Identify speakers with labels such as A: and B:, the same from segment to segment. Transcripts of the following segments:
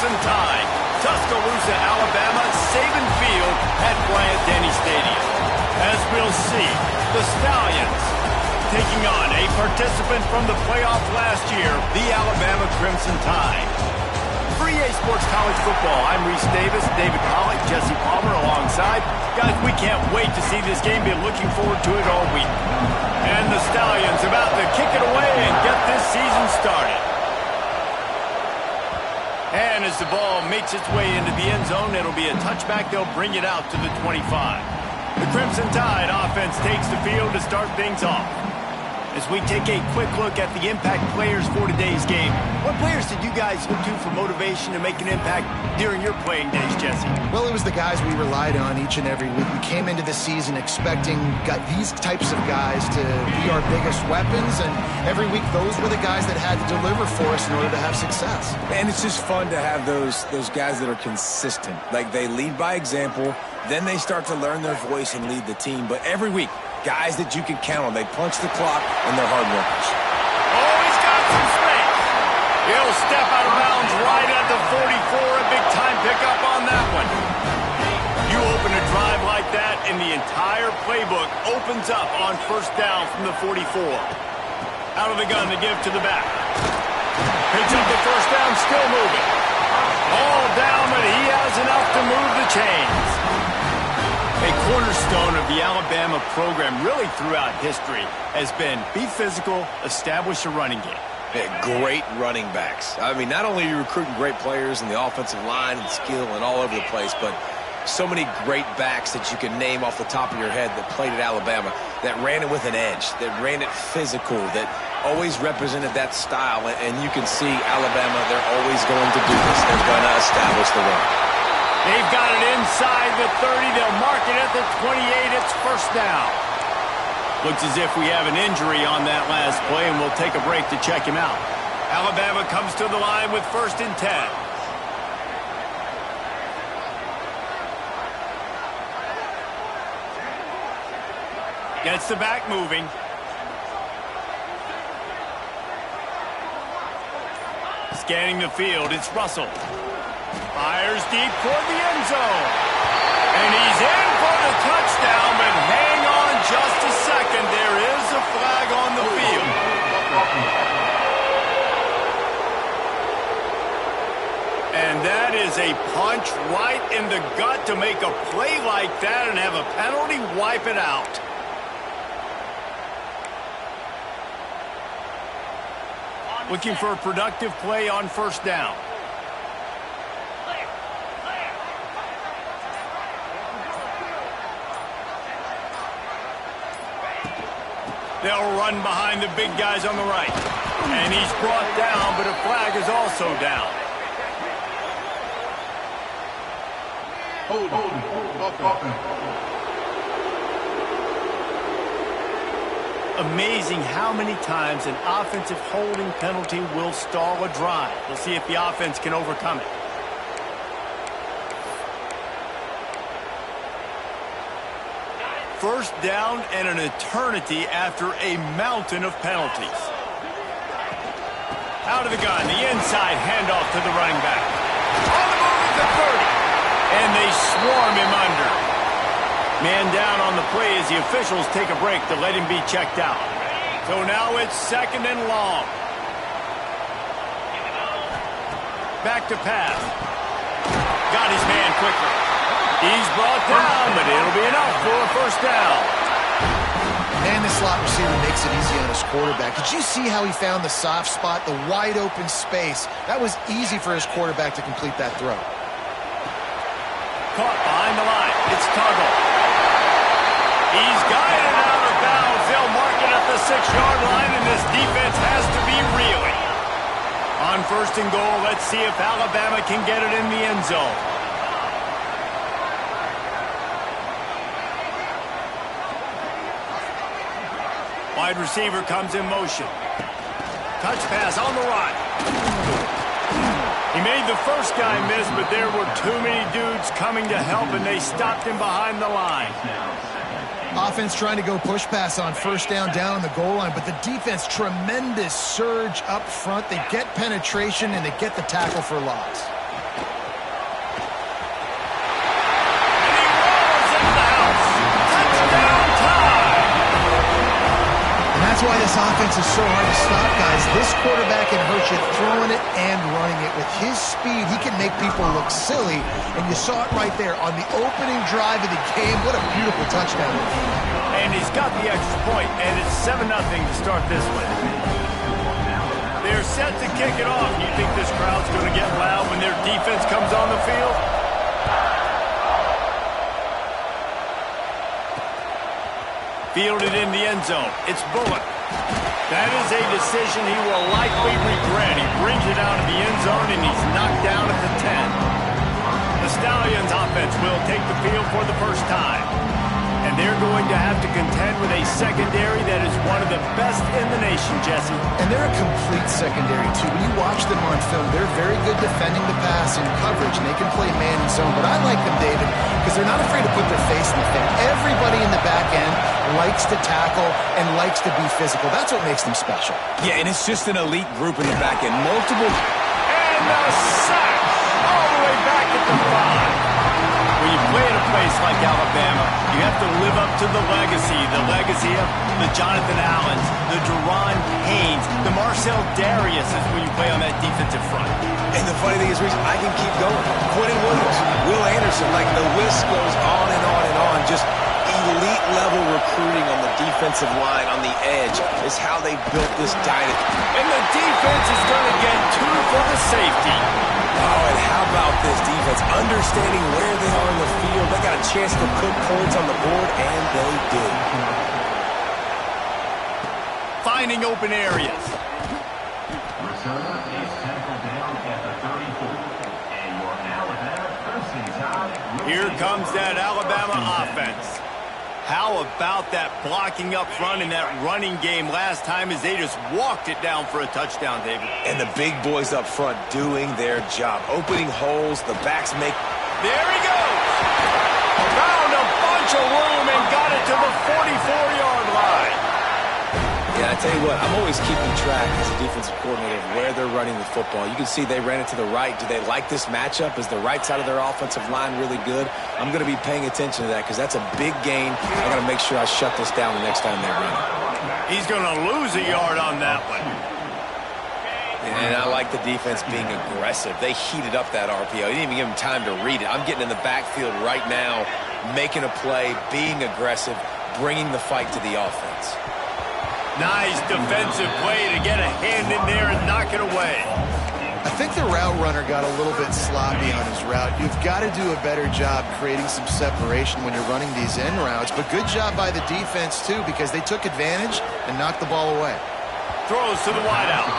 A: Crimson Tide, Tuscaloosa, Alabama, Saban Field at Bryant-Denny Stadium. As we'll see, the Stallions taking on a participant from the playoff last year, the Alabama Crimson Tide. For EA Sports College Football, I'm Reese Davis, David Pollock, Jesse Palmer alongside. Guys, we can't wait to see this game. Been looking forward to it all week. And the Stallions about to kick it away and get this season started. And as the ball makes its way into the end zone, it'll be a touchback. They'll bring it out to the 25. The Crimson Tide offense takes the field to start things off. As we take a quick look at the impact players for today's game, what players did you guys look to for motivation to make an impact during your playing days, Jesse?
B: Well, it was the guys we relied on each and every week. We came into the season expecting these types of guys to be our biggest weapons, and every week those were the guys that had to deliver for us in order to have success.
C: And it's just fun to have those guys that are consistent. Like, they lead by example, then they start to learn their voice and lead the team. But every week, guys that you can count on. They punch the clock, and they're hard workers.
A: Oh, he's got some space. He'll step out of bounds right at the 44. A big-time pickup on that one. You open a drive like that, and the entire playbook opens up on first down from the 44. Out of the gun to give to the back. Picks up the first down, still moving. All down, but he has enough to move the chains. A cornerstone of the Alabama program really throughout history has been be physical, establish a running game.
D: Yeah, great running backs. I mean, not only are you recruiting great players in the offensive line and skill and all over the place, but so many great backs that you can name off the top of your head that played at Alabama, that ran it with an edge, that ran it physical, that always represented that style. And you can see Alabama, they're always going to do this. They're going to establish the run.
A: They've got it inside the 30. They'll mark it at the 28. It's first down. Looks as if we have an injury on that last play, and we'll take a break to check him out. Alabama comes to the line with 1st and 10. Gets the back moving. Scanning the field, it's Russell. Fires deep toward the end zone. And he's in for the touchdown, but hang on just a second. There is a flag on the field. And that is a punch right in the gut to make a play like that and have a penalty wipe it out. Looking for a productive play on first down. They'll run behind the big guys on the right. And he's brought down, but a flag is also down. Amazing how many times an offensive holding penalty will stall a drive. We'll see if the offense can overcome it. First down and an eternity after a mountain of penalties. Out of the gun, the inside handoff to the running back. On the move at the 30. And they swarm him under. Man down on the play as the officials take a break to let him be checked out. So now it's 2nd and long. Back to pass. Got his man quickly. He's brought down, but it'll be enough for a first down.
B: Man, the slot receiver makes it easy on his quarterback. Did you see how he found the soft spot, the wide open space? That was easy for his quarterback to complete that throw.
A: Caught behind the line. It's Tuggle. He's got it out of bounds. They'll mark it at the 6-yard line, and this defense has to be reeling. On 1st and goal, let's see if Alabama can get it in the end zone. Wide receiver comes in motion. Touch pass on the run. He made the first guy miss, but there were too many dudes coming to help, and they stopped him behind the line.
B: Offense trying to go push pass on first down on the goal line, but the defense, tremendous surge up front. They get penetration, and they get the tackle for loss. why this offense is so hard to stop, guys. This quarterback can hurt you throwing it and running it. With his speed, he can make people look silly, and you saw it right there on the opening drive of the game. What a beautiful touchdown.
A: And he's got the extra point, and it's 7-0 to start this one. They're set to kick it off. You think this crowd's going to get loud when their defense comes on the field? Fielded in the end zone. It's Bullock. That is a decision he will likely regret. He brings it out of the end zone, and he's knocked down at the 10. The Stallions offense will take the field for the first time. And they're going to have to contend with a secondary that is one of the best in the nation, Jesse.
B: And they're a complete secondary, too. When you watch them on film, they're very good defending the pass and coverage, and they can play man and zone. But I like them, David, because they're not afraid to put their face in the thing. Everybody in the back end likes to tackle and likes to be physical. That's what makes them special.
C: Yeah, and it's just an elite group in the back end. Multiple.
A: And the sack all the way back at the 5. When you play at a place like Alabama, you have to live up to the legacy of the Jonathan Allens, the Deron Haynes, the Marcel Darius is when you play on that defensive front.
C: And the funny thing is, Reese, I can keep going. Quentin Williams, Will Anderson, like the list goes on and on and on. Just elite level recruiting on the defensive line, on the edge, is how they built this dynasty.
A: And the defense is going to get 2 for the safety.
C: Oh, and how about this defense? Understanding where they are in the field. They got a chance to put points on the board, and they did.
A: Finding open areas. Here comes that Alabama offense. How about that blocking up front in that running game last time as they just walked it down for a touchdown, David?
C: And the big boys up front doing their job. Opening holes, the backs make...
A: There he goes! Found a bunch of room and got it to the 44-yard line.
C: Yeah, I tell you what, I'm always keeping track as a defensive coordinator of where they're running the football. You can see they ran it to the right. Do they like this matchup? Is the right side of their offensive line really good? I'm going to be paying attention to that because that's a big gain. I got to make sure I shut this down the next time they run it.
A: He's going to lose a yard on that one.
C: And I like the defense being aggressive. They heated up that RPO. You didn't even give them time to read it. I'm getting in the backfield right now, making a play, being aggressive, bringing the fight to the offense.
A: Nice defensive play to get a hand in there and knock it away.
B: I think the route runner got a little bit sloppy on his route. You've got to do a better job creating some separation when you're running these end routes. But good job by the defense, too, because they took advantage and knocked the ball away.
A: Throws to the wideout.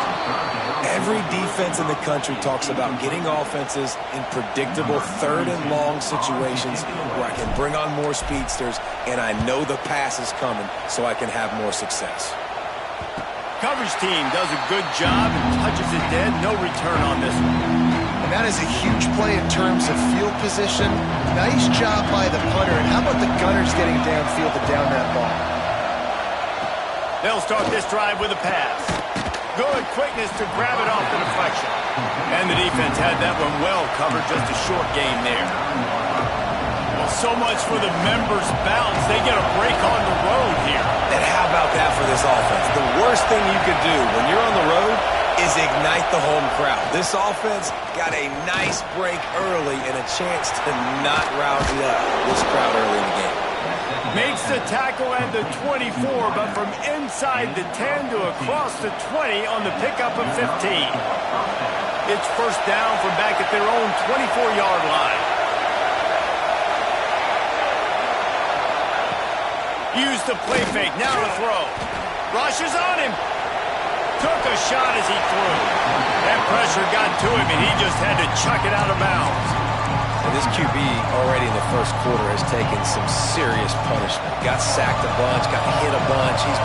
C: Every defense in the country talks about getting offenses in predictable third and long situations where I can bring on more speedsters and I know the pass is coming so I can have more success.
A: Coverage team does a good job and touches it dead. No return on this one.
B: And that is a huge play in terms of field position. Nice job by the punter. And how about the gunners getting downfield to down that ball?
A: They'll start this drive with a pass. Good quickness to grab it off the deflection. And the defense had that one well covered. Just a short game there. Well, so much for the members' bounce. They get a break on the road here.
C: And how about that for this offense? The worst thing you could do when you're on the road is ignite the home crowd. This offense got a nice break early and a chance to not rouse up this crowd early in the game.
A: Makes the tackle at the 24, but from inside the 10 to across the 20 on the pickup of 15. It's first down from back at their own 24-yard line. Use the play fake, now to throw. Rushes on him. Took a shot as he threw. That pressure got to him, and he just had to chuck it out of bounds.
C: And this QB already in the first quarter has taken some serious punishment. Got sacked a bunch, got hit a bunch. He's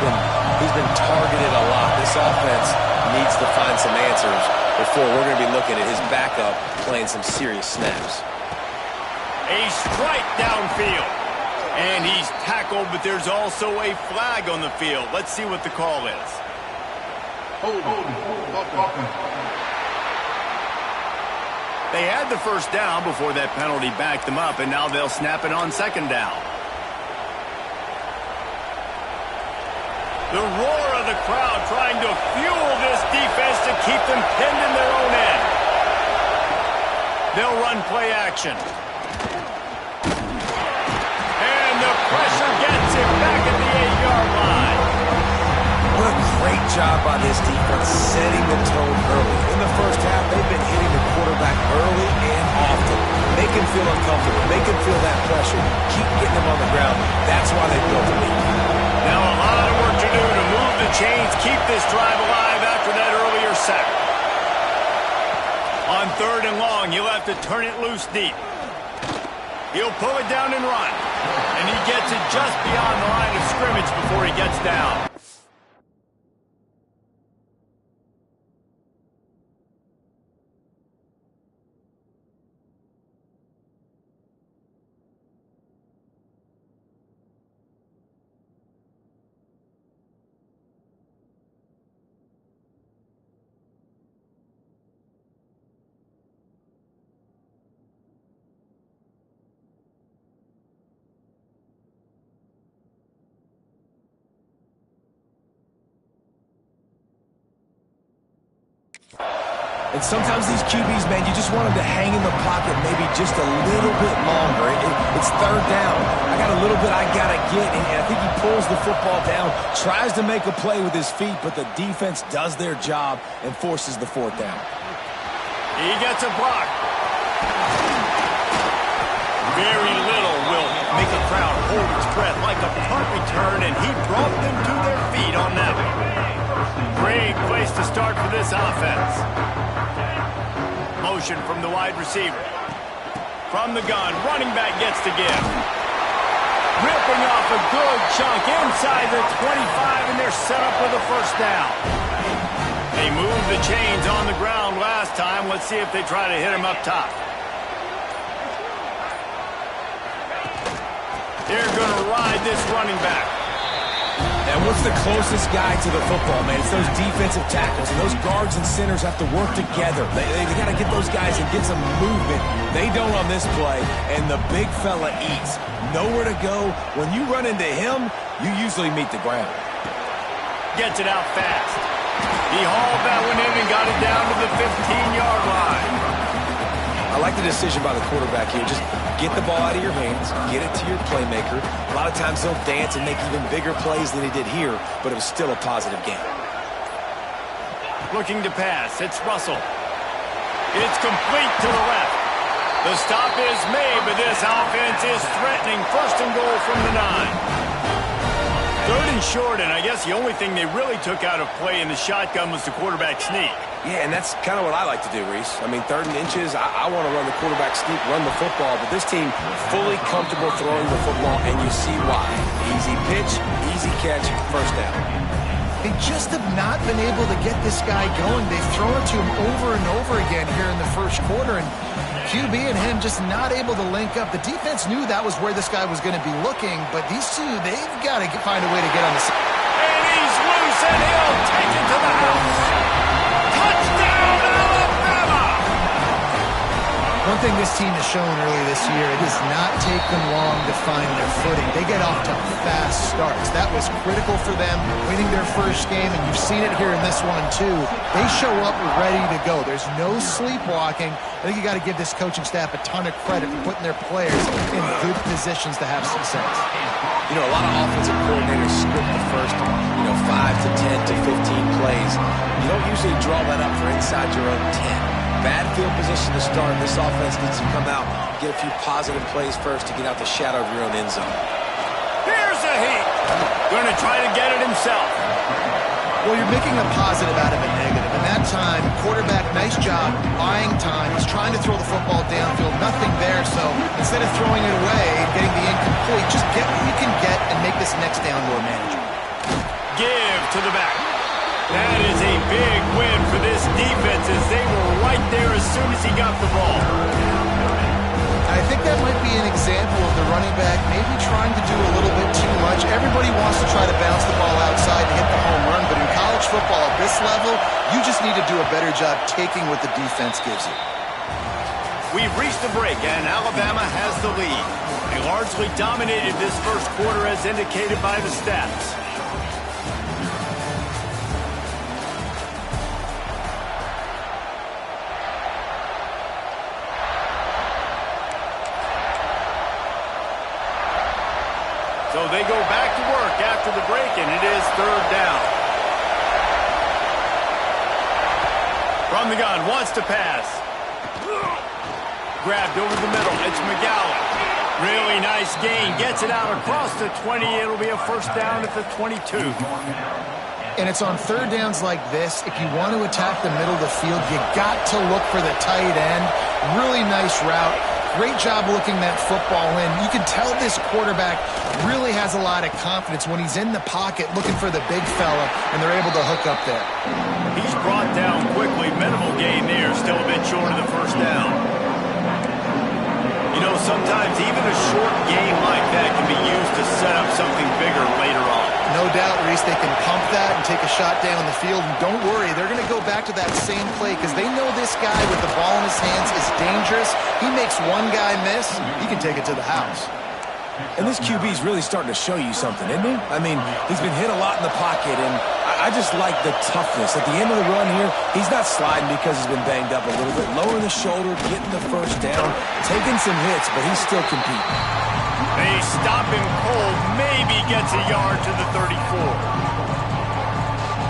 C: been targeted a lot. This offense needs to find some answers before we're going to be looking at his backup playing some serious snaps.
A: A strike downfield. And he's tackled, but there's also a flag on the field. Let's see what the call is. They had the first down before that penalty backed them up, and now they'll snap it on second down. The roar of the crowd trying to fuel this defense to keep them pinned in their own end. They'll run play action. And the pressure gets him back at the 8-yard line.
C: What a great job by this defense setting the tone early. In the first half, they've been hitting the quarterback early and often. Make him feel uncomfortable. Make him feel that pressure. Keep getting him on the ground. That's why they built the lead.
A: Now a lot of work to do to move the chains, keep this drive alive after that earlier sack. On 3rd and long, he'll have to turn it loose deep. He'll pull it down and run. And he gets it just beyond the line of scrimmage before he gets down.
C: And sometimes these QBs, man, you just want them to hang in the pocket maybe just a little bit longer. It's 3rd down. I got a little bit I got to get, and I think he pulls the football down, tries to make a play with his feet, but the defense does their job and forces the 4th down.
A: He gets a block. Very little will make a crowd hold its breath like a punt return, and he brought them to their feet on that one. Great place to start for this offense. Motion from the wide receiver. From the gun, running back gets to give. Ripping off a good chunk inside the 25, and they're set up with a 1st down. They moved the chains on the ground last time. Let's see if they try to hit him up top. They're going to ride this running back.
C: And what's the closest guy to the football, man? It's those defensive tackles, and those guards and centers have to work together. They got to get those guys and get some movement. They don't on this play, and the big fella eats. Nowhere to go. When you run into him, you usually meet the ground.
A: Gets it out fast. He hauled that one in and got it down to the 15-yard line.
C: I like the decision by the quarterback here. Just get the ball out of your hands, get it to your playmaker. A lot of times he'll dance and make even bigger plays than he did here, but it was still a positive game.
A: Looking to pass. It's Russell. It's complete to the left. The stop is made, but this offense is threatening. 1st and goal from the 9. 3rd and short, and I guess the only thing they really took out of play in the shotgun was the quarterback sneak.
C: Yeah, and that's kind of what I like to do, Reese. I mean, 3rd and inches, I want to run the quarterback sneak, run the football, but this team fully comfortable throwing the football, and you see why. Easy pitch, easy catch, 1st down.
B: They just have not been able to get this guy going. They've thrown it to him over and over again here in the 1st quarter, and QB and him just not able to link up. The defense knew that was where this guy was going to be looking, but these two, they've got to find a way to get on the side.
A: And he's loose, and he'll take it to the house. Touchdown, Alabama!
B: One thing this team has shown early this year, it does not take them long to find their footing. They get off to fast starts. That was critical for them, winning their 1st game, and you've seen it here in this one too. They show up ready to go. There's no sleepwalking. I think you got to give this coaching staff a ton of credit for putting their players in good positions to have success.
C: You know, a lot of offensive coordinators script the first, 5 to 10 to 15 plays. You don't usually draw that up for inside your own 10. Bad field position to start. This offense needs to come out, get a few positive plays first to get out the shadow of your own end zone.
A: Here's a heat. Going to try to get it himself.
B: Well, you're making a positive out of a negative. And that time, quarterback, nice job, buying time. He's trying to throw the football downfield. Nothing there, so instead of throwing it away and getting the incomplete, just get what you can get and make this next down more manageable.
A: Give to the back. That is a big win for this defense as they were right there as soon as he got the ball.
B: I think that might be an example of the running back maybe trying to do a little bit too much. Everybody wants to try to bounce the ball outside and hit the home run, but in college football at this level, you just need to do a better job taking what the defense gives you.
A: We've reached the break, and Alabama has the lead. They largely dominated this 1st quarter as indicated by the stats. after the break, and it is third down. From the gun, wants to pass. Grabbed over the middle. It's McGowan. Really nice gain. Gets it out across the 20. It'll be a first down at the 22.
B: And it's on third downs like this. If you want to attack the middle of the field, you got to look for the tight end. Really nice route. Great job looking that football in. You can tell this quarterback really has a lot of confidence when he's in the pocket looking for the big fella, and they're able to hook up there.
A: He's brought down quickly. Minimal gain there. Still a bit short of the first down. You know, sometimes even a short game like that can be used to set up something bigger later on.
B: No doubt, Reese, they can pump that and take a shot down the field. And don't worry, they're going to go back to that same play because they know this guy with the ball in his hands is dangerous. He makes one guy miss, he can take it to the house.
C: And this QB's really starting to show you something, isn't he? I mean, he's been hit a lot in the pocket, and I just like the toughness. At the end of the run here, he's not sliding because he's been banged up a little bit. Lowering the shoulder, getting the first down, taking some hits, but he's still competing.
A: They stop him cold, maybe gets a yard to the 34.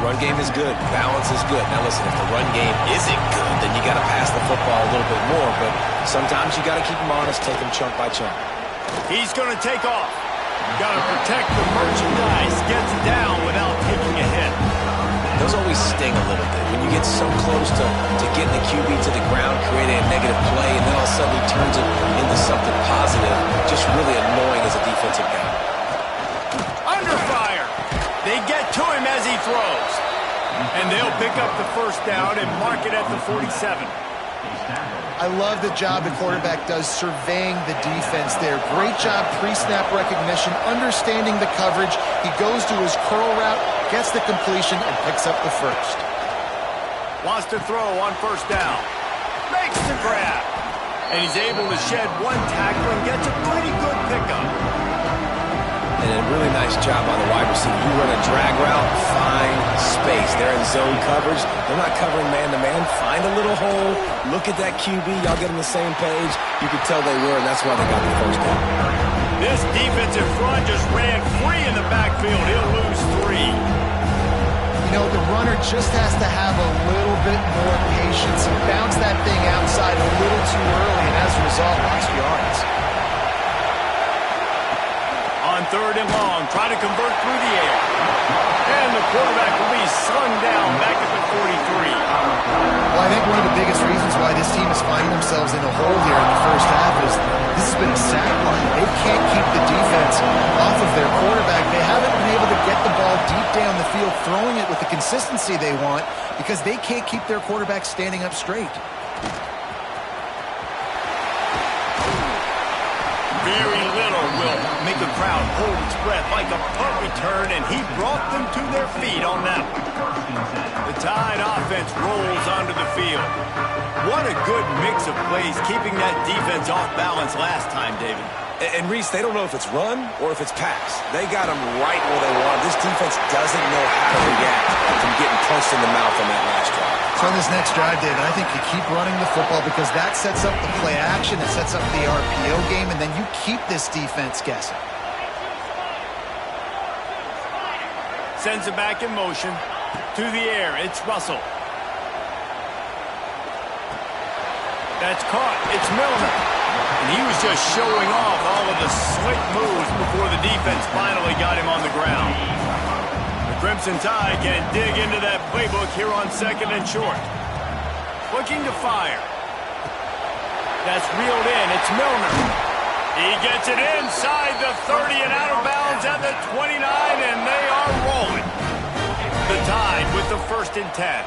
D: Run game is good. Balance is good. Now listen, if the run game isn't good, then you got to pass the football a little bit more. But sometimes you got to keep him honest, take him chunk by chunk.
A: He's going to take off. Got to protect the merchandise. Gets down without taking a hit.
D: Those always sting a little bit. When you get so close to getting the QB to the ground, creating a negative play, and then all of a sudden he turns it into something positive. Just really annoying as a defensive guy.
A: Under fire. They get to him as he throws. And they'll pick up the first down and mark it at the 47.
B: I love the job the quarterback does surveying the defense there. Great job pre-snap recognition, understanding the coverage. He goes to his curl route, gets the completion, and picks up the first.
A: Wants to throw on first down. Makes the grab. And he's able to shed one tackle and gets a pretty good pickup.
D: And a really nice job on the wide receiver. You run a drag route, find space. They're in zone coverage. They're not covering man-to-man. Find a little hole. Look at that QB. Y'all get on the same page. You could tell they were, and that's why they got the first down.
A: This defensive front just ran free in the backfield. He'll lose 3.
B: You know, the runner just has to have a little bit more patience and bounce that thing outside a little too early, and as a result, lost yards.
A: On third and long, try to convert through the air. And the quarterback will be slung down back at the 43.
B: Well, I think one of the biggest reasons why this team is finding themselves in a hole here in the first half is this has been a sack line. They can't keep the defense off of their quarterback. They haven't been able to get the ball deep down the field, throwing it with the consistency they want because they can't keep their quarterback standing up straight.
A: Very little will make a crowd hold its breath like a punt return, and he brought them to their feet on that one. The Tide offense rolls onto the field. What a good mix of plays, keeping that defense off balance last time, David.
C: And Reese, they don't know if it's run or if it's pass. They got them right where they want. This defense doesn't know how to react from getting punched in the mouth on that last drive.
B: So on this next drive, David, I think you keep running the football because that sets up the play action, it sets up the RPO game, and then you keep this defense guessing.
A: Sends it back in motion. To the air, it's Russell. That's caught. It's Milner. And he was just showing off all of the slick moves before the defense finally got him on the ground. The Crimson Tide can dig into that playbook here on second and short. Looking to fire. That's reeled in. It's Milner. He gets it inside the 30 and out of bounds at the 29, and they are rolling. The Tide with the first and 10.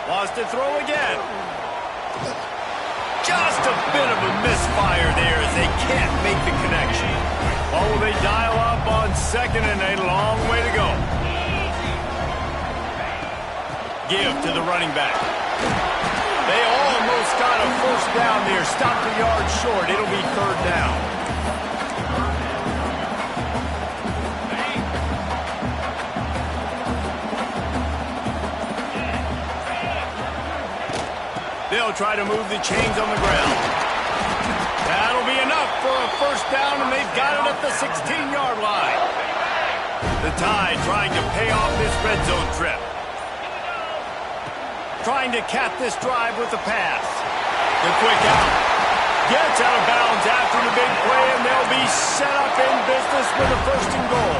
A: Wants to throw again. Just a bit of a misfire there as they can't make the connection. Oh, they dial up on second and a long way to go. Give to the running back. They almost got a first down there. Stopped a yard short. It'll be third down. They'll try to move the chains on the ground. That'll be enough for a first down, and they've got it at the 16-yard line. The Tide trying to pay off this red zone trip. Trying to cap this drive with a pass. The quick out. Gets out of bounds after the big play, and they'll be set up in business with a first and goal.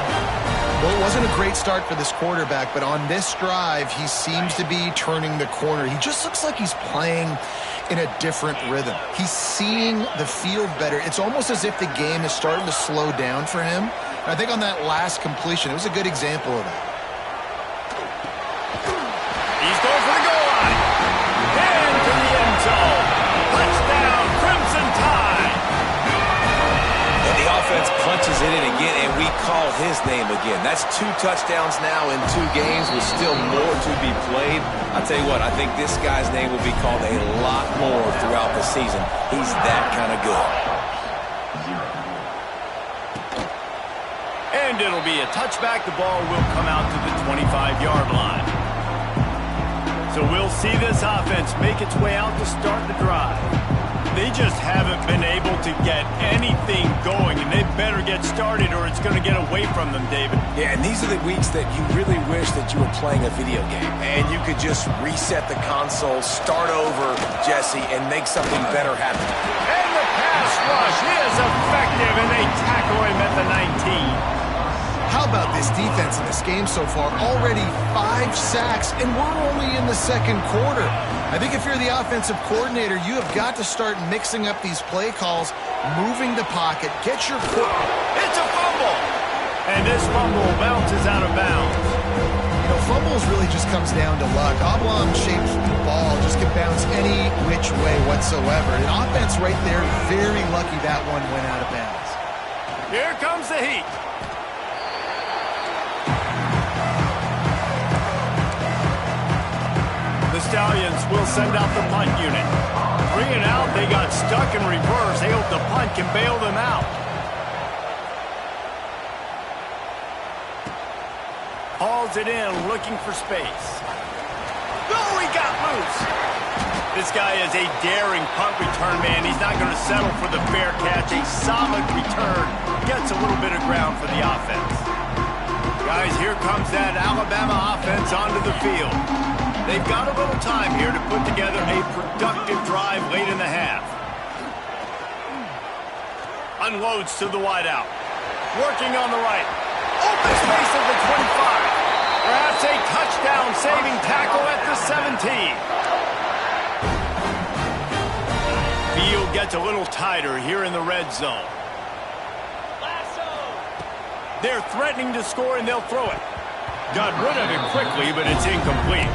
B: Well, it wasn't a great start for this quarterback, but on this drive, he seems to be turning the corner. He just looks like he's playing in a different rhythm. He's seeing the field better. It's almost as if the game is starting to slow down for him. And I think on that last completion, it was a good example of that.
A: He's going for the goal line. Into the end zone. Touchdown, Crimson Tide.
C: And the offense punches it in again, and we call his name again. That's 2 touchdowns now in 2 games with still more to be played. I'll tell you what, I think this guy's name will be called a lot more throughout the season. He's that kind of good.
A: And it'll be a touchback. The ball will come out to the 25-yard line. So we'll see this offense make its way out to start the drive. They just haven't been able to get anything going, and they better get started or it's going to get away from them, David.
C: Yeah, and these are the weeks that you really wish that you were playing a video game and you could just reset the console, start over, Jesse, and make something better happen.
A: And the pass rush is effective, and they tackle him at the 19.
B: How about this defense in this game so far? Already 5 sacks, and we're only in the second quarter. I think if you're the offensive coordinator, you have got to start mixing up these play calls, moving the pocket, get your foot.
A: It's a fumble! And this fumble bounces out of bounds.
B: You know, fumbles really just comes down to luck. Oblong-shaped ball just can bounce any which way whatsoever. An offense right there, very lucky that one went out of bounds.
A: Here comes the heat. The Stallions will send out the punt unit. 3 and out, they got stuck in reverse. They hope the punt can bail them out. Hauls it in, looking for space. Oh, he got loose. This guy is a daring punt return man. He's not going to settle for the fair catch. A solid return. Gets a little bit of ground for the offense. Guys, here comes that Alabama offense onto the field. They've got a little time here to put together a productive drive late in the half. Unloads to the wideout. Working on the right. Open space at the 25. Perhaps a touchdown-saving tackle at the 17. Field gets a little tighter here in the red zone. They're threatening to score, and they'll throw it. Got rid of it quickly, but it's incomplete.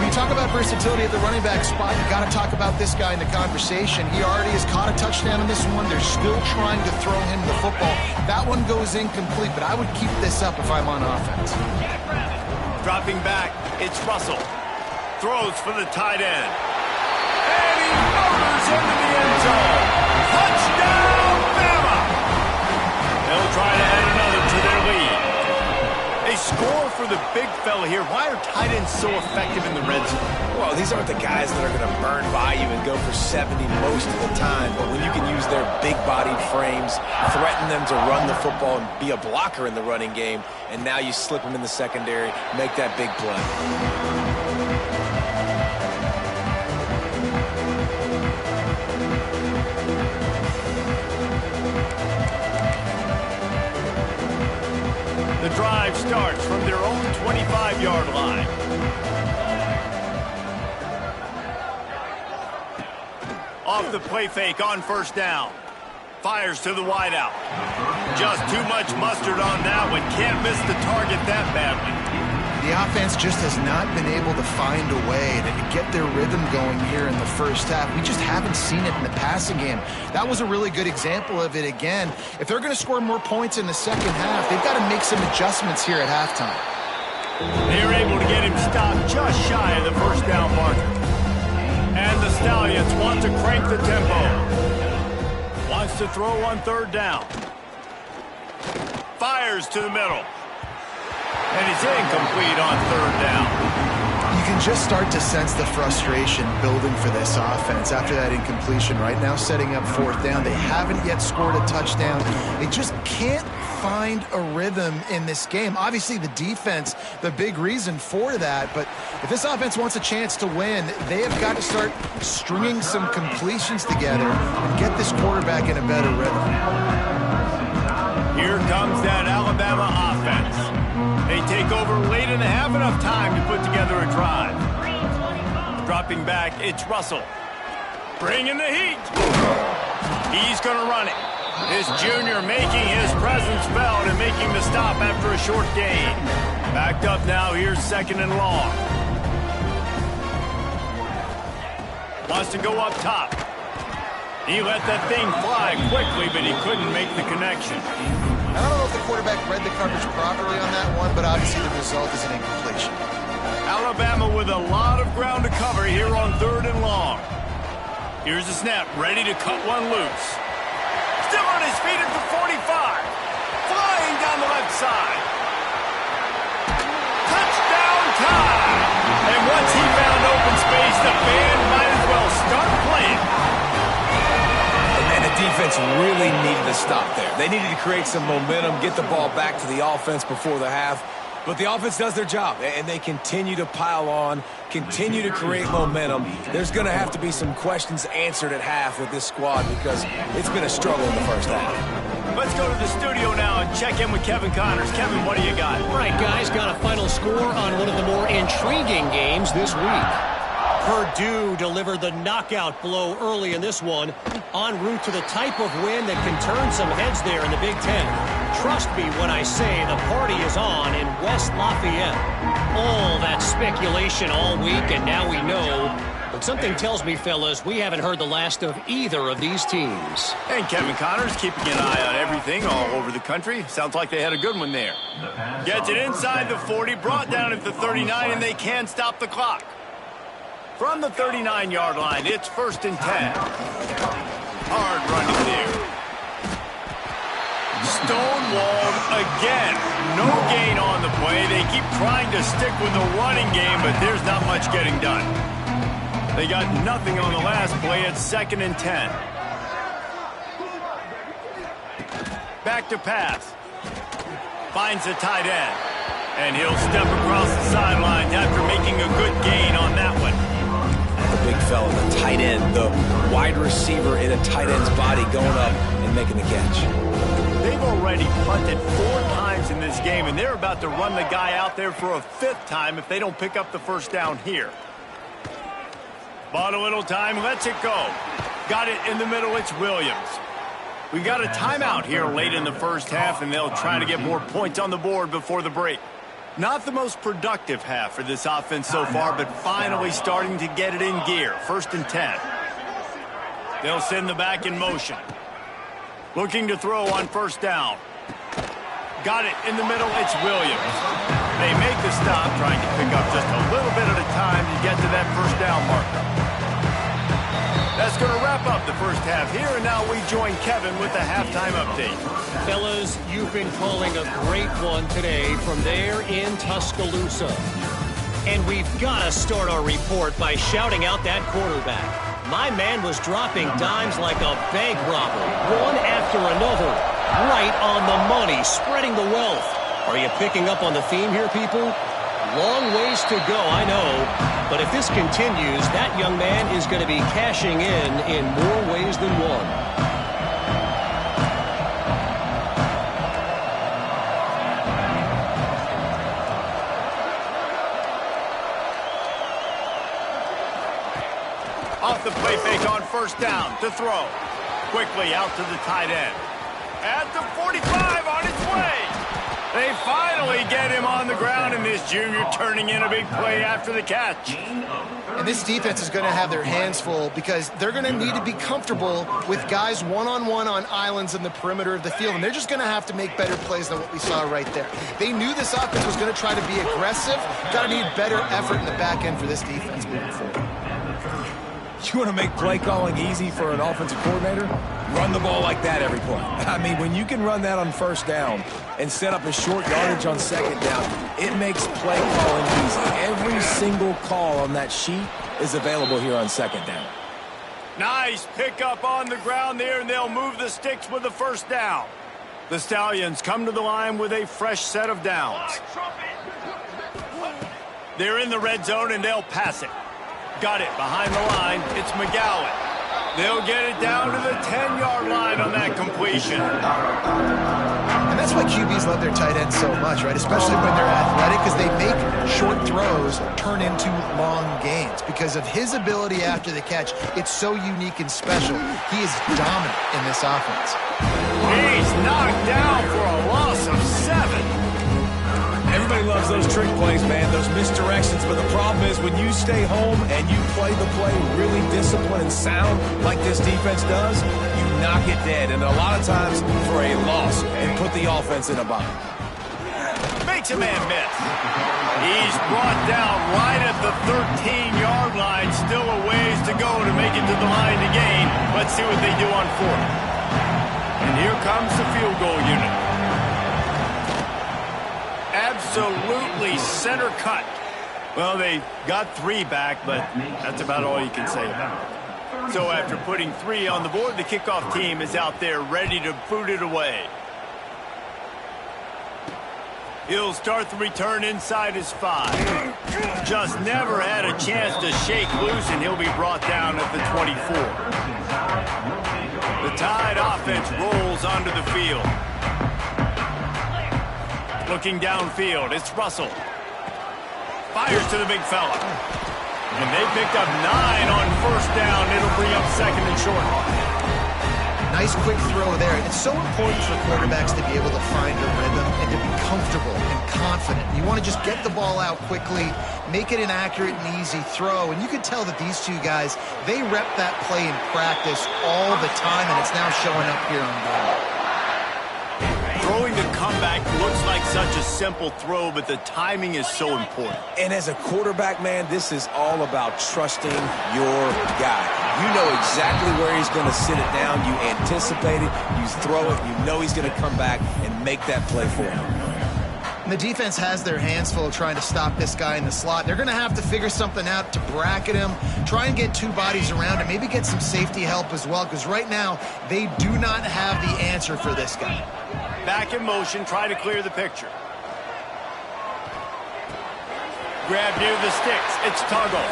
B: When you talk about versatility at the running back spot, you got to talk about this guy in the conversation. He already has caught a touchdown in this one. They're still trying to throw him the football. That one goes incomplete, but I would keep this up if I'm on offense.
A: Dropping back, it's Russell. Throws for the tight end. And he motors into the end zone. Touchdown, Bama! They'll try to add another to their lead. A score for the big fella here. Why are tight ends so effective in the red zone?
C: Well, these aren't the guys that are going to burn by you and go for 70 most of the time, but when you can use their big-bodied frames, threaten them to run the football and be a blocker in the running game, and now you slip them in the secondary, make that big play.
A: The drive starts from their own 25-yard line. Off the play fake on first down. Fires to the wideout. Just too much mustard on that one. Can't miss the target that badly.
B: The offense just has not been able to find a way to get their rhythm going here in the first half. We just haven't seen it in the passing game. That was a really good example of it again. If they're going to score more points in the second half, they've got to make some adjustments here at halftime.
A: They're able to get him stopped just shy of the first down marker. And the Stallions want to crank the tempo. Wants to throw on third down. Fires to the middle. And it's incomplete on third down.
B: You can can just start to sense the frustration building for this offense after that incompletion. Right now, setting up 4th down. They haven't yet scored a touchdown. They just can't find a rhythm in this game. Obviously, the defense, the big reason for that. But if this offense wants a chance to win, they have got to start stringing some completions together and get this quarterback in a better rhythm.
A: Here comes that Alabama offense. They take over late in the half, enough time to put together a drive. Dropping back, it's Russell. Bringing the heat. He's going to run it. This junior making his presence felt and making the stop after a short gain. Backed up now, here's 2nd and long. Wants to go up top. He let that thing fly quickly, but he couldn't make the connection.
B: I don't know if the quarterback read the coverage properly on that one, but obviously the result is an incompletion.
A: Alabama with a lot of ground to cover here on 3rd and long. Here's the snap, ready to cut one loose. Still on his feet at the 45. Flying down the left side. Touchdown time! And once he found open space, the band might as well start playing.
C: And the defense really needed to stop there. They needed to create some momentum, get the ball back to the offense before the half. But the offense does their job, and they continue to pile on, continue to create momentum. There's going to have to be some questions answered at half with this squad because it's been a struggle in the first half.
A: Let's go to the studio now and check in with Kevin Connors. Kevin, what do you got?
E: All right, guys, got a final score on one of the more intriguing games this week. Purdue delivered the knockout blow early in this one, en route to the type of win that can turn some heads there in the Big Ten. Trust me when I say the party is on in West Lafayette. All that speculation all week, and now we know. But something tells me, fellas, we haven't heard the last of either of these teams.
A: And Kevin Connors keeping an eye on everything all over the country. Sounds like they had a good one there. Gets it inside the 40, brought down at the 39, and they can stop the clock. From the 39-yard line, it's 1st and 10. Hard running there. Stonewalled again. No gain on the play. They keep trying to stick with the running game, but there's not much getting done. They got nothing on the last play. It's 2nd and 10. Back to pass. Finds the tight end. And he'll step across the sidelines after making a good gain on that one.
C: The big fella, the tight end, the wide receiver in a tight end's body going up and making the catch.
A: They've already punted 4 times in this game, and they're about to run the guy out there for a 5th time if they don't pick up the 1st down here. Bought a little time, lets it go. Got it in the middle, it's Williams. We got a timeout here late in the first half, and they'll try to get more points on the board before the break. Not the most productive half for this offense so far, but finally starting to get it in gear. 1st and 10. They'll send the back in motion. Looking to throw on 1st down. Got it in the middle, it's Williams. They make the stop, trying to pick up just a little bit at a time to get to that 1st down marker. That's going to wrap up the first half here, and now we join Kevin with the halftime update.
E: Fellas, you've been calling a great one today from there in Tuscaloosa. And we've got to start our report by shouting out that quarterback. My man was dropping dimes like a bank robber, one after another, right on the money, spreading the wealth. Are you picking up on the theme here, people? Long ways to go, I know. But if this continues, that young man is going to be cashing in more ways than one.
A: Off the play fake on 1st down to throw. Quickly out to the tight end. At the 45 on its way. They finally get him on the ground, and this junior turning in a big play after the catch.
B: And this defense is going to have their hands full because they're going to need to be comfortable with guys one-on-one on islands in the perimeter of the field, and they're just going to have to make better plays than what we saw right there. They knew this offense was going to try to be aggressive. Got to need better effort in the back end for this defense moving forward.
C: You want to make play calling easy for an offensive coordinator? Run the ball like that every play. I mean, when you can run that on first down and set up a short yardage on second down, it makes play calling easy. Every single call on that sheet is available here on second down.
A: Nice pickup on the ground there, and they'll move the sticks with the first down. The Stallions come to the line with a fresh set of downs. They're in the red zone, and they'll pass it. Got it behind the line. It's McGowan. They'll get it down to the 10-yard line on that completion.
B: And that's why QBs love their tight ends so much, right? Especially when they're athletic, because they make short throws turn into long gains. Because of his ability after the catch, it's so unique and special. He is dominant in this offense.
A: He's knocked down for a loss of 7.
C: Everybody loves those trick plays, man, those misdirections. But the problem is when you stay home and you play the play really disciplined and sound like this defense does, you knock it dead. And a lot of times for a loss and put the offense in a bind.
A: Makes a man miss. He's brought down right at the 13-yard line. Still a ways to go to make it to the line to gain. Let's see what they do on 4th. And here comes the field goal unit. Absolutely center cut. Well, they got 3 back, but that's about all you can say about it. So after putting 3 on the board, the kickoff team is out there ready to boot it away. He'll start the return inside his 5. Just never had a chance to shake loose, and he'll be brought down at the 24. The Tide offense rolls onto the field. Looking downfield, it's Russell. Fires to the big fella. And they picked up 9 on first down. It'll bring up 2nd and short.
B: Nice quick throw there. It's so important for quarterbacks to be able to find a rhythm and to be comfortable and confident. You want to just get the ball out quickly, make it an accurate and easy throw. And you can tell that these 2 guys, they rep that play in practice all the time, and it's now showing up here on ball.
A: Throwing the comeback looks like such a simple throw, but the timing is so important.
C: And as a quarterback, man, this is all about trusting your guy. You know exactly where he's going to sit it down. You anticipate it. You throw it. You know he's going to come back and make that play for you.
B: And the defense has their hands full trying to stop this guy in the slot. They're going to have to figure something out to bracket him, try and get 2 bodies around him, maybe get some safety help as well, because right now they do not have the answer for this guy.
A: Back in motion, try to clear the picture. Grab near the sticks. It's Tuggle.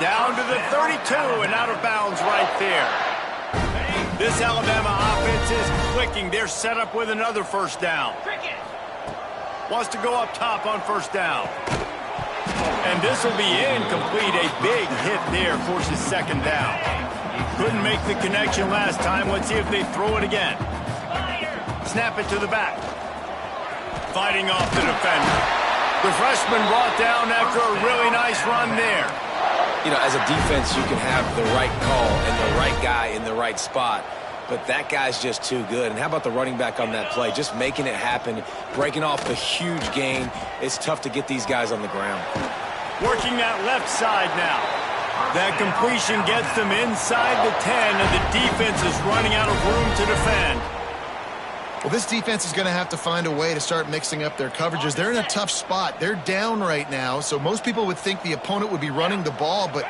A: Down to the 32 and out of bounds right there. This Alabama offense is clicking. They're set up with another first down. Wants to go up top on first down. And this will be incomplete. A big hit there forces 2nd down. Couldn't make the connection last time. Let's see if they throw it again. Snap it to the back. Fighting off the defender. The freshman brought down after a really nice run there.
D: You know, as a defense, you can have the right call and the right guy in the right spot, but that guy's just too good. And how about the running back on that play? Just making it happen, breaking off the huge gain. It's tough to get these guys on the ground.
A: Working that left side now. That completion gets them inside the 10, and the defense is running out of room to defend.
B: Well, this defense is going to have to find a way to start mixing up their coverages. They're in a tough spot. They're down right now, so most people would think the opponent would be running the ball, but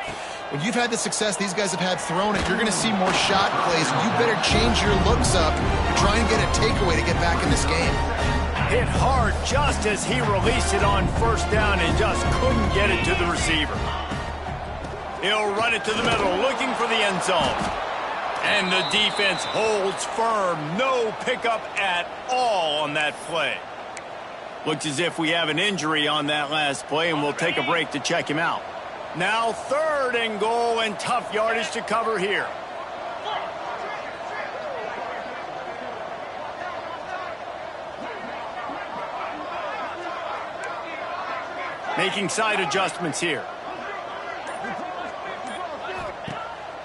B: when you've had the success these guys have had throwing it, you're going to see more shot plays, and you better change your looks up to try and get a takeaway to get back in this game.
A: Hit hard just as he released it on first down and just couldn't get it to the receiver. He'll run it to the middle, looking for the end zone. And the defense holds firm. No pickup at all on that play. Looks as if we have an injury on that last play, and we'll take a break to check him out. Now 3rd and goal, and tough yardage to cover here. Making side adjustments here.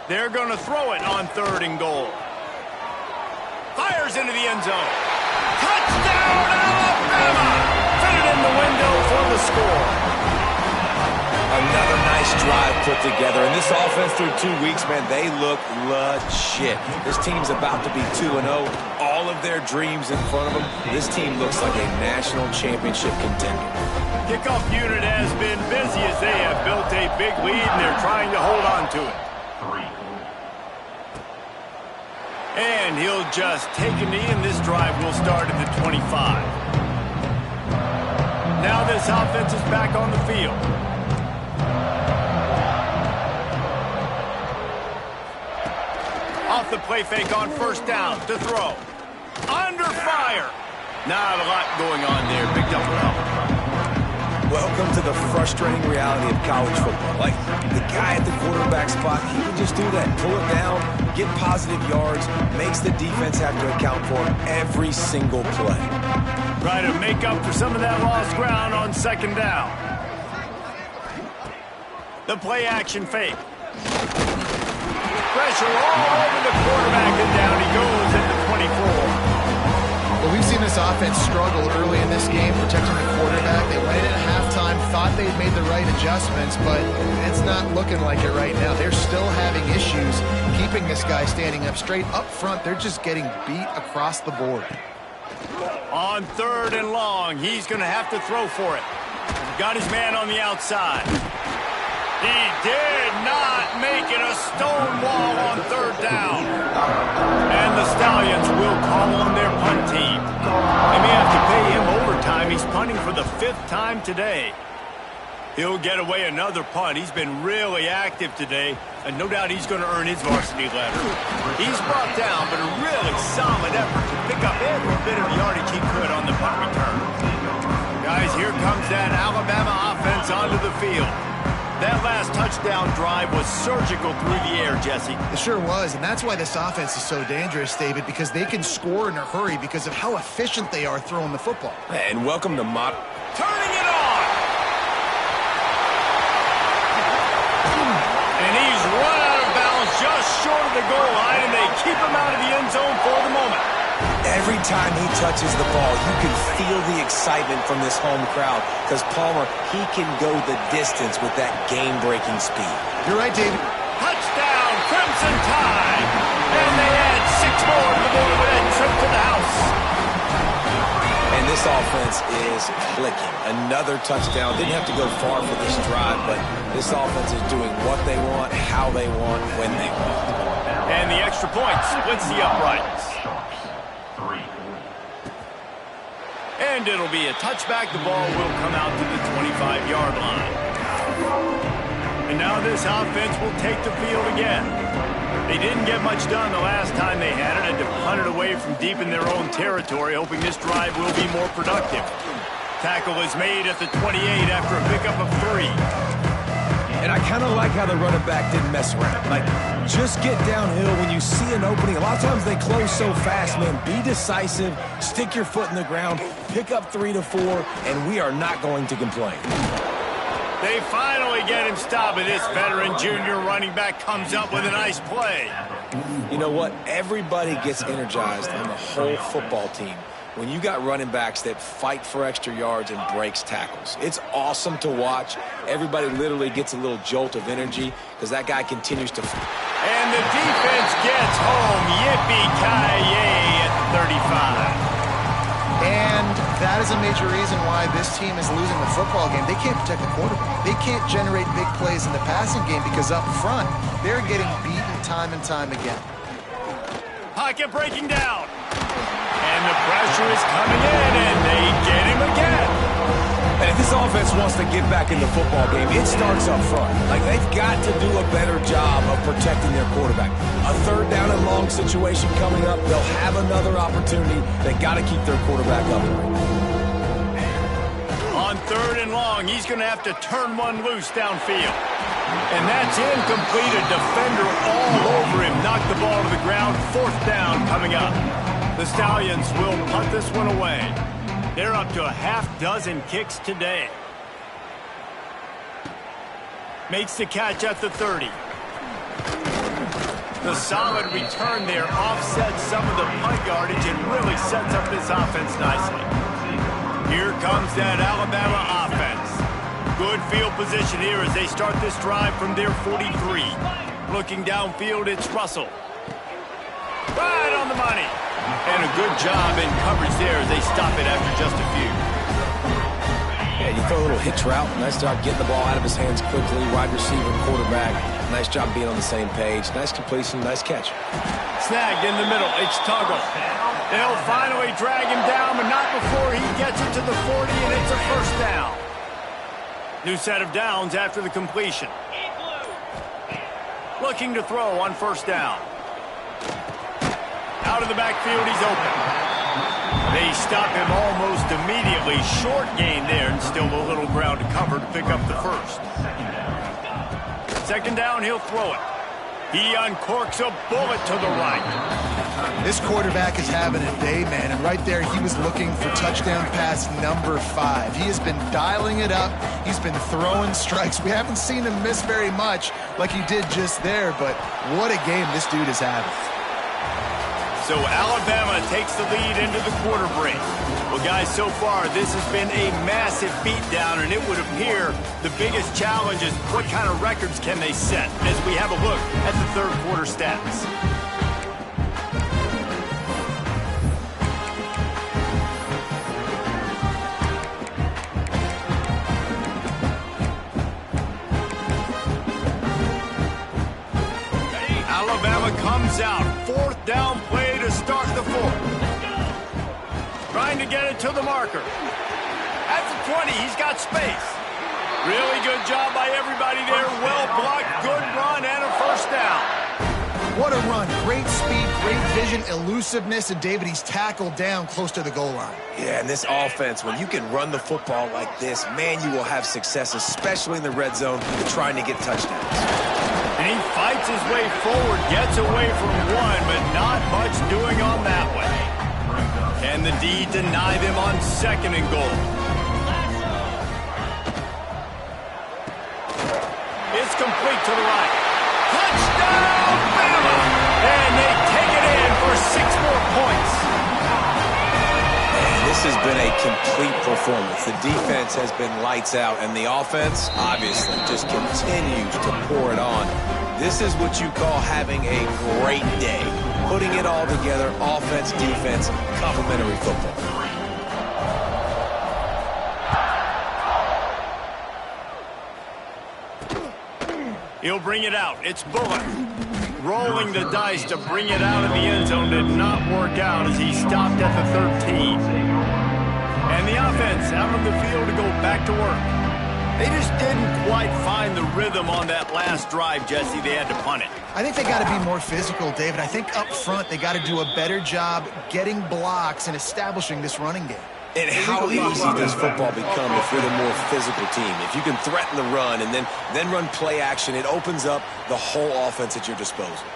A: They're going to throw it on 3rd and goal. Fires into the end zone. Touchdown, Alabama! Fit it in the window for the score.
C: Another nice drive put together. And this offense through 2 weeks, man, they look legit. This team's about to be 2-0. All of their dreams in front of them. This team looks like a national championship contender.
A: Kickoff unit has been busy as they have built a big lead, and they're trying to hold on to it. And he'll just take a knee, and this drive will start at the 25. Now this offense is back on the field. Off the play fake on first down to throw. Under fire. Not a lot going on there. Picked up well.
C: Welcome to the frustrating reality of college football. Like, the guy at the quarterback spot, he can just do that. Pull it down, get positive yards, makes the defense have to account for him every single play.
A: Try to make up for some of that lost ground on second down. The play action fake. Pressure all over the quarterback, and down he goes at the 24.
B: Well, we've seen this offense struggle early in this game protecting the quarterback. They went in at halftime, thought they'd made the right adjustments, but it's not looking like it right now. They're still having issues keeping this guy standing up straight. Up front, they're just getting beat across the board.
A: On third and long, he's going to have to throw for it. Got his man on the outside. He did not make it a stone wall on third down. And the Stallions will call on their punt team. They may have to pay him overtime. He's punting for the 5th time today. He'll get away another punt. He's been really active today, and no doubt he's going to earn his varsity letter. He's brought down, but a really solid effort to pick up every bit of yardage he could on the punt return. Guys, here comes that Alabama offense onto the field. That last touchdown drive was surgical through the air, Jesse.
B: It sure was, and that's why this offense is so dangerous, David, because they can score in a hurry because of how efficient they are throwing the football.
C: And welcome to
A: Turning it on! And he's run out of bounds just short of the goal line, and they keep him out of the end zone for the moment.
C: Every time he touches the ball, you can feel the excitement from this home crowd because Palmer, he can go the distance with that game-breaking speed.
B: You're right, David.
A: Touchdown, Crimson Tide! And they add 6 more to the board with that trip to the house.
C: And this offense is clicking. Another touchdown. Didn't have to go far for this drive, but this offense is doing what they want, how they want, when they want.
A: And the extra point splits the uprights. And it'll be a touchback. The ball will come out to the 25-yard line. And now this offense will take the field again. They didn't get much done the last time they had it, and to punt it away from deep in their own territory, hoping this drive will be more productive. Tackle is made at the 28 after a pickup of 3.
C: And I kind of like how the running back didn't mess around. Like, just get downhill when you see an opening. A lot of times they close so fast, man. Be decisive, stick your foot in the ground, pick up 3 to 4, and we are not going to complain.
A: They finally get him stopped, and this veteran junior running back comes up with a nice play.
C: You know what? Everybody gets energized on the whole football team when you got running backs that fight for extra yards and breaks tackles. It's awesome to watch. Everybody literally gets a little jolt of energy because that guy continues to...
A: And the defense gets home. Yippee-ki-yay at the 35.
B: And that is a major reason why this team is losing the football game. They can't protect the quarterback. They can't generate big plays in the passing game because up front, they're getting beaten time and time again.
A: Pocket breaking down. And the pressure is coming in, and they get him again.
C: And if this offense wants to get back in the football game, it starts up front. Like, they've got to do a better job of protecting their quarterback. A third down and long situation coming up. They'll have another opportunity. They got to keep their quarterback upright.
A: On third and long, he's going to have to turn one loose downfield. And that's incomplete. A defender all over him. Knocked the ball to the ground. 4th down coming up. The Stallions will punt this one away. They're up to a half-dozen kicks today. Makes the catch at the 30. The solid return there offsets some of the punt yardage and really sets up this offense nicely. Here comes that Alabama offense. Good field position here as they start this drive from their 43. Looking downfield, it's Russell. Right on the money. And a good job in coverage there as they stop it after just a few.
C: Yeah, you throw a little hitch route. Nice job getting the ball out of his hands quickly. Wide receiver, quarterback. Nice job being on the same page. Nice completion, nice catch.
A: Snagged in the middle. It's Tuggle. They'll finally drag him down, but not before he gets it to the 40, and it's a first down. New set of downs after the completion. Looking to throw on first down. Out of the backfield, he's open. They stop him almost immediately. Short gain there, and still a little ground to cover to pick up the first. Second down, he'll throw it. He uncorks a bullet to the right.
B: This quarterback is having a day, man, and right there he was looking for touchdown pass number 5. He has been dialing it up. He's been throwing strikes. We haven't seen him miss very much like he did just there, but what a game this dude is having.
A: So Alabama takes the lead into the quarter break. Well, guys, so far this has been a massive beatdown, and it would appear the biggest challenge is what kind of records can they set as we have a look at the third quarter stats. Alabama comes out. Fourth down play to start the fourth. Trying to get it to the marker. At the 20, he's got space. Really good job by everybody there. Well blocked, good run, and a first down.
B: What a run. Great speed, great vision, elusiveness, and David, he's tackled down close to the goal line.
C: Yeah, and this offense, when you can run the football like this, man, you will have success, especially in the red zone, trying to get touchdowns.
A: And he fights his way forward, gets away from one, but not much doing on that one. Can the D deny them on second and goal? It's complete to the right. Touchdown, Bama! And they take it in for 6 more points.
C: Man, this has been a complete performance. The defense has been lights out, and the offense, obviously, just continues to pour it on. This is what you call having a great day. Putting it all together, offense, defense, complementary football.
A: He'll bring it out. It's Bullock. Rolling the dice to bring it out of the end zone did not work out as he stopped at the 13. And the offense out on the field to go back to work. They just didn't quite find the rhythm on that last drive, Jesse. They had to punt it.
B: I think they got to be more physical, David. I think up front they got to do a better job getting blocks and establishing this running game.
C: And how easy does football become if you're the more physical team? If you can threaten the run and then run play action, it opens up the whole offense at your disposal.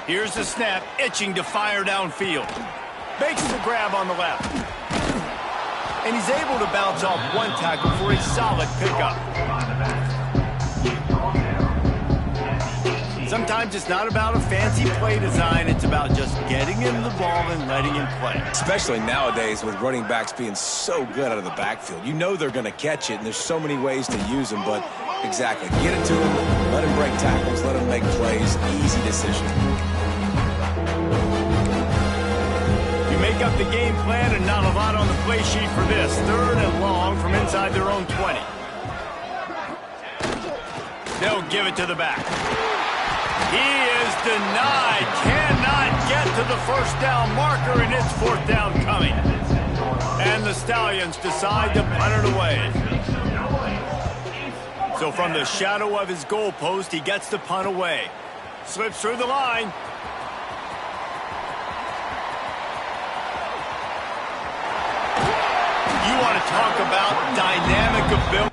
A: Here's the snap, itching to fire downfield. Makes the grab on the left. And he's able to bounce off one tackle for a solid pickup. Sometimes it's not about a fancy play design. It's about just getting him the ball and letting him play.
C: Especially nowadays with running backs being so good out of the backfield. You know they're going to catch it, and there's so many ways to use them. But exactly, get it to him, let him break tackles, let him make plays. Easy decision.
A: You make up the game plan and not a lot on the play sheet for this. Third and long from inside their own 20. They'll give it to the back. He is denied. Cannot get to the first down marker, and it's fourth down coming. And the Stallions decide to punt it away. So from the shadow of his goalpost, he gets the punt away. Slips through the line. You want to talk about dynamic ability.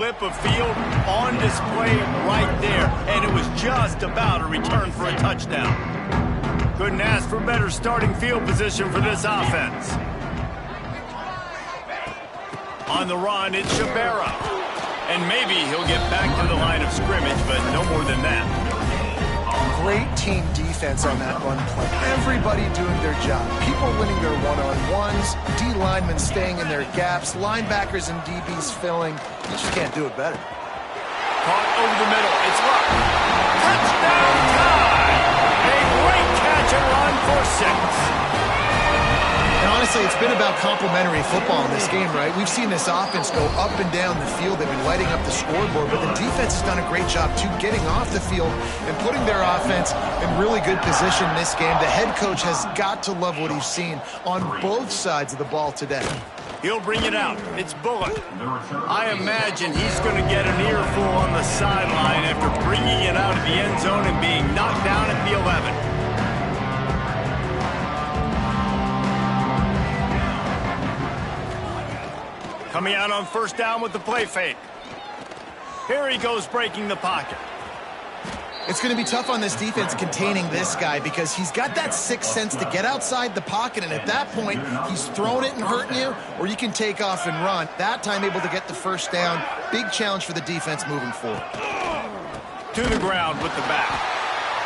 A: flip of field on display right there, and it was just about a return for a touchdown. Couldn't ask for better starting field position for this offense. On the run, it's Shabera. And maybe he'll get back to the line of scrimmage, but no more than that.
B: Great team defense on that run play. Everybody doing their job. People winning their one-on-ones, D linemen staying in their gaps, linebackers and DBs filling. You just can't do it better.
A: Caught over the middle. It's Luck. Touchdown tie! A great catch and run for 6.
B: And honestly, it's been about complementary football in this game, right? We've seen this offense go up and down the field. They've been lighting up the scoreboard, but the defense has done a great job, too, getting off the field and putting their offense in really good position in this game. The head coach has got to love what he's seen on both sides of the ball today.
A: He'll bring it out. It's Bullock. I imagine he's going to get an earful on the sideline after bringing it out of the end zone and being knocked down at the 11. Coming out on first down with the play fake. Here he goes breaking the pocket.
B: It's going to be tough on this defense containing this guy because he's got that sixth sense to get outside the pocket, and at that point, he's throwing it and hurting you, or you can take off and run. That time able to get the first down. Big challenge for the defense moving forward.
A: To the ground with the back.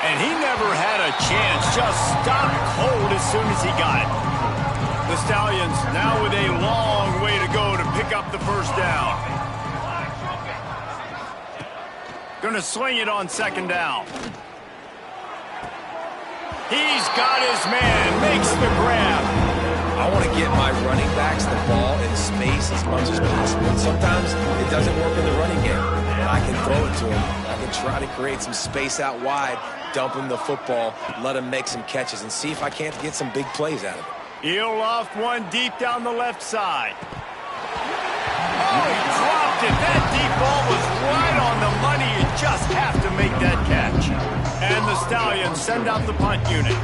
A: And he never had a chance, just stopped cold as soon as he got it. The Stallions now with a long way to go to pick up the first down. Gonna sling it on second down. He's got his man, makes the grab.
C: I want to get my running backs the ball in space as much as possible. And sometimes it doesn't work in the running game, but I can throw it to him. I can try to create some space out wide, dump him the football, let him make some catches, and see if I can't get some big plays out of it.
A: He'll loft one deep down the left side. Oh, he dropped it. That deep ball was right on the money. You just have to make that catch. And the Stallions send out the punt unit.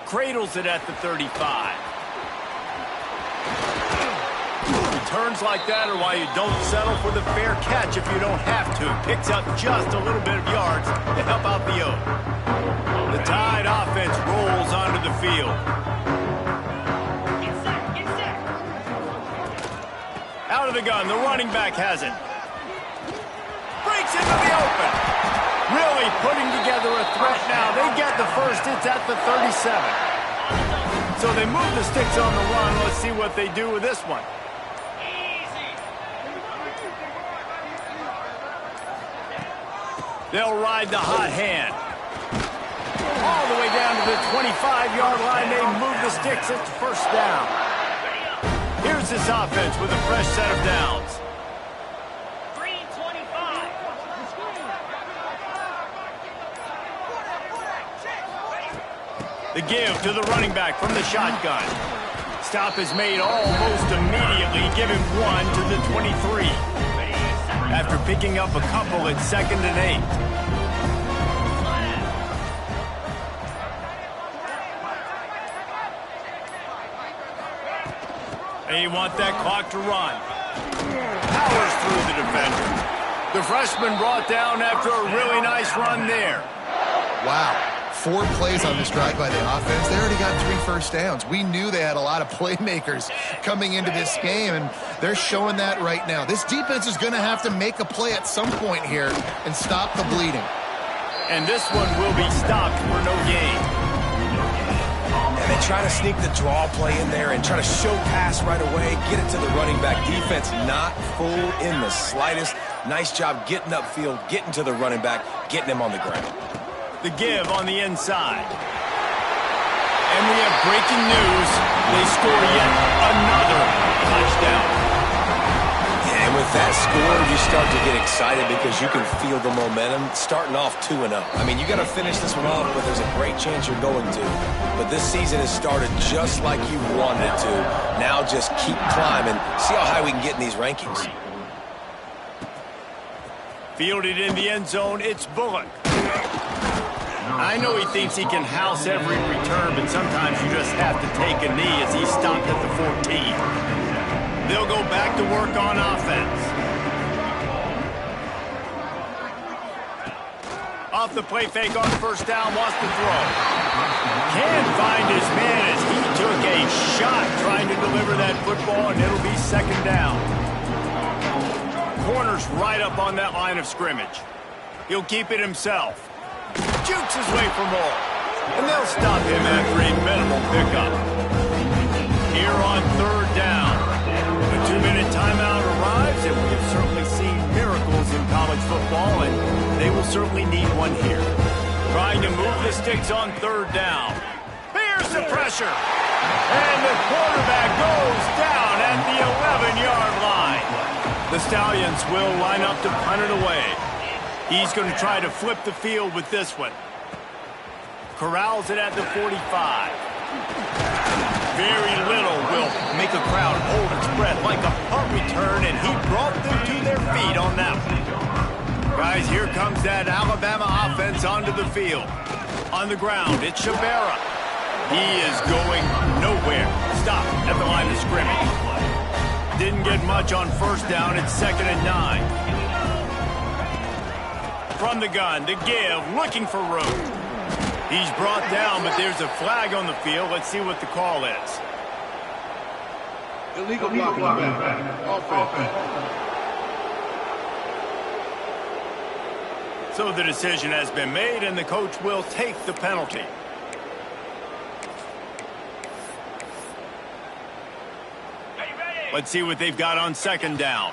A: Cradles it at the 35. Returns like that are why you don't settle for the fair catch if you don't have to. Picks up just a little bit of yards to help out the O. The Tide offense rolls onto the field. Out of the gun, the running back has it. Breaks into the open. Really putting together a threat now. They get the first, it's at the 37. So they move the sticks on the run. Let's see what they do with this one. They'll ride the hot hand. All the way down to the 25-yard line. They move the sticks at the first down. Here's this offense with a fresh set of downs. The give to the running back from the shotgun. Stop is made almost immediately. Give him one to the 23. After picking up a couple at 2nd and 8. They want that clock to run. Powers through the defender. The freshman brought down after a really nice run there.
B: Wow. 4 plays on this drive by the offense. They already got 3 first downs. We knew they had a lot of playmakers coming into this game, and they're showing that right now. This defense is going to have to make a play at some point here and stop the bleeding.
A: And this one will be stopped for no gain.
C: And they try to sneak the draw play in there and try to show pass right away, get it to the running back. Defense not fooled in the slightest. Nice job getting upfield, getting to the running back, getting him on the ground.
A: The give on the inside. And we have breaking news. They score yet another touchdown.
C: Yeah, and with that score, you start to get excited because you can feel the momentum starting off 2-0. I mean, you got to finish this one off, but there's a great chance you're going to. But this season has started just like you wanted it to. Now just keep climbing. See how high we can get in these rankings.
A: Fielded in the end zone, it's Bullock. I know he thinks he can house every return, but sometimes you just have to take a knee as he stopped at the 14. They'll go back to work on offense. Off the play fake on first down, wants to throw. Can't find his man as he took a shot trying to deliver that football, and it'll be second down. Corner's right up on that line of scrimmage. He'll keep it himself. Jukes his way for more. And they'll stop him after a minimal pickup. Here on third down. The 2-minute timeout arrives, and we have certainly seen miracles in college football, and they will certainly need one here. Trying to move the sticks on third down. Here's the pressure. And the quarterback goes down at the 11-yard line. The Stallions will line up to punt it away. He's going to try to flip the field with this one. Corrals it at the 45. Very little will make a crowd hold its breath like a punt return, and he brought them to their feet on that one. Guys, here comes that Alabama offense onto the field. On the ground, it's Shabera. He is going nowhere. Stop at the line of scrimmage. Didn't get much on first down. It's 2nd and 9. From the gun, the give, looking for room. He's brought down, but there's a flag on the field. Let's see what the call is.
F: Illegal blocking offense.
A: So the decision has been made, and the coach will take the penalty. Let's see what they've got on second down.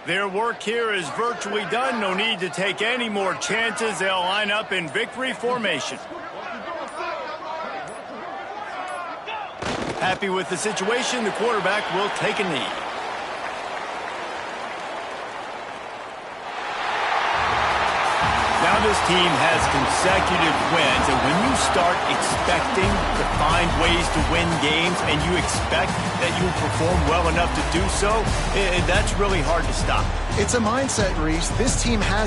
A: Their work here is virtually done. No need to take any more chances. They'll line up in victory formation. Happy with the situation, the quarterback will take a knee. Now this team has consecutive wins, and when you start expecting to find ways to win games and you expect that you will perform well enough to do so, that's really hard to stop.
B: It's a mindset, Reese. This team has